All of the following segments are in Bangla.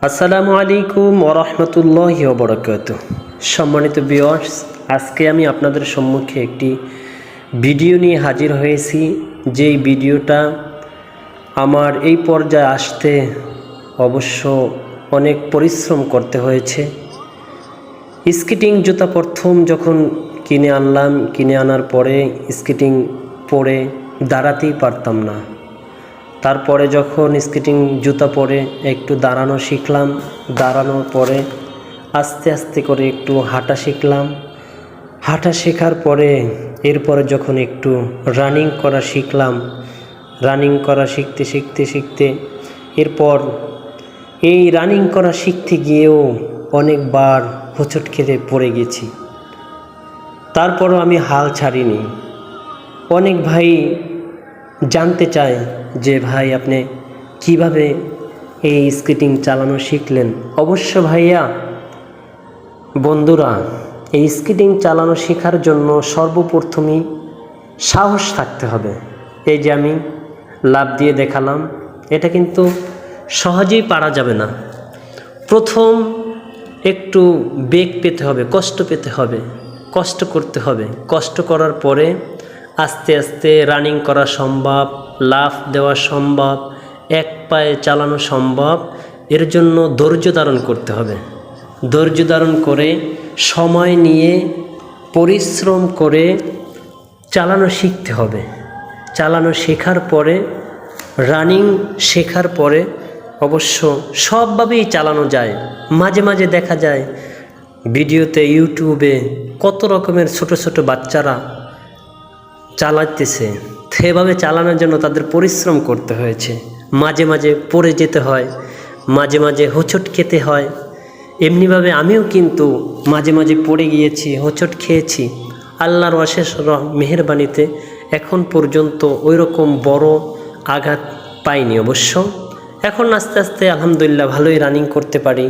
আসসালামু আলাইকুম ওয়া রাহমাতুল্লাহি ওয়া বারাকাতুহু। সম্মানিত ভিউয়ার্স, আজকে আমি আপনাদের সম্মুখে একটি ভিডিও নিয়ে হাজির হয়েছি। যেই ভিডিওটা আমার এই পর্যায়ে আসতে অবশ্য অনেক পরিশ্রম করতে হয়েছে। স্কেটিং জুতা প্রথম যখন কিনে আনলাম, কিনে আনার পরে স্কেটিং পরে দাঁড়াতেই পারতাম না। তারপরে যখন স্কেটিং জুতা পরে একটু দাঁড়ানো শিখলাম, দাঁড়ানোর পরে আস্তে আস্তে করে একটু হাঁটা শিখলাম। হাঁটা শেখার পরে এরপরে যখন একটু রানিং করা শিখলাম, রানিং করা শিখতে শিখতে শিখতে এরপর এই রানিং করা শিখতে গিয়েও অনেকবার হোঁচট খেতে পড়ে গেছি। তারপরও আমি হাল ছাড়িনি। অনেক ভাই জানতে চায় যে ভাই আপনি কিভাবে এই স্কেটিং চালানো শিখলেন। অবশ্য ভাইয়া বন্ধুরা, এই স্কেটিং চালানো শেখার জন্য সর্বপ্রথমেই সাহস থাকতে হবে। এই যে আমি লাফ দিয়ে দেখালাম, এটা কিন্তু সহজেই পারা যাবে না। প্রথম একটু বেগ পেতে হবে, কষ্ট পেতে হবে, কষ্ট করতে হবে। কষ্ট করার পরে আস্তে আস্তে রানিং করা সম্ভব, লাফ দেওয়া সম্ভব, এক পায়ে চালানো সম্ভব। এর জন্য ধৈর্য ধারণ করতে হবে। ধৈর্য ধারণ করে সময় নিয়ে পরিশ্রম করে চালানো শিখতে হবে। চালানো শেখার পরে, রানিং শেখার পরে অবশ্য সবভাবেই চালানো যায়। মাঝে মাঝে দেখা যায় ভিডিওতে, ইউটিউবে কত রকমের ছোট ছোট বাচ্চারা চালাতেছে। সেভাবে চালানোর জন্য তাদের পরিশ্রম করতে হয়েছে। মাঝে মাঝে পড়ে যেতে হয়, মাঝে মাঝে হোঁচট খেতে হয়। এমনিভাবে আমিও কিন্তু মাঝে মাঝে পড়ে গিয়েছি, হোঁচট খেয়েছি। আল্লাহর অশেষ মেহেরবানিতে এখন পর্যন্ত ওই রকম বড় আঘাত পাইনি। অবশ্য এখন আস্তে আস্তে আলহামদুলিল্লাহ ভালোই রানিং করতে পারি,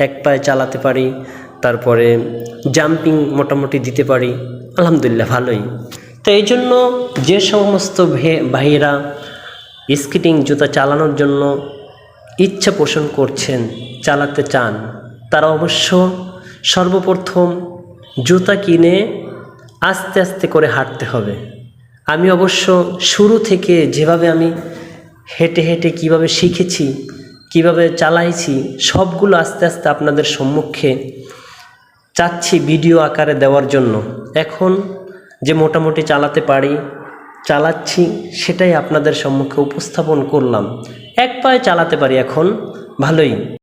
এক পায়ে চালাতে পারি, তারপরে জাম্পিং মোটামুটি দিতে পারি, আলহামদুলিল্লাহ ভালোই। তো এই জন্য যে সমস্ত ভাইয়েরা স্কেটিং জুতা চালানোর জন্য ইচ্ছা পোষণ করছেন, চালাতে চান, তারা অবশ্য সর্বপ্রথম জুতা কিনে আস্তে আস্তে করে হাঁটতে হবে। আমি অবশ্য শুরু থেকে যেভাবে আমি হেঁটে হেঁটে কিভাবে শিখেছি, কিভাবে চালাইছি, সবগুলো আস্তে আস্তে আপনাদের সম্মুখে চাচ্ছি ভিডিও আকারে দেওয়ার জন্য। এখন যে মোটামুটি চালাতে পারি, চালাচ্ছি, সেটাই আপনাদের সম্মুখে উপস্থাপন করলাম। এক পায়ে চালাতে পারি এখন ভালোই।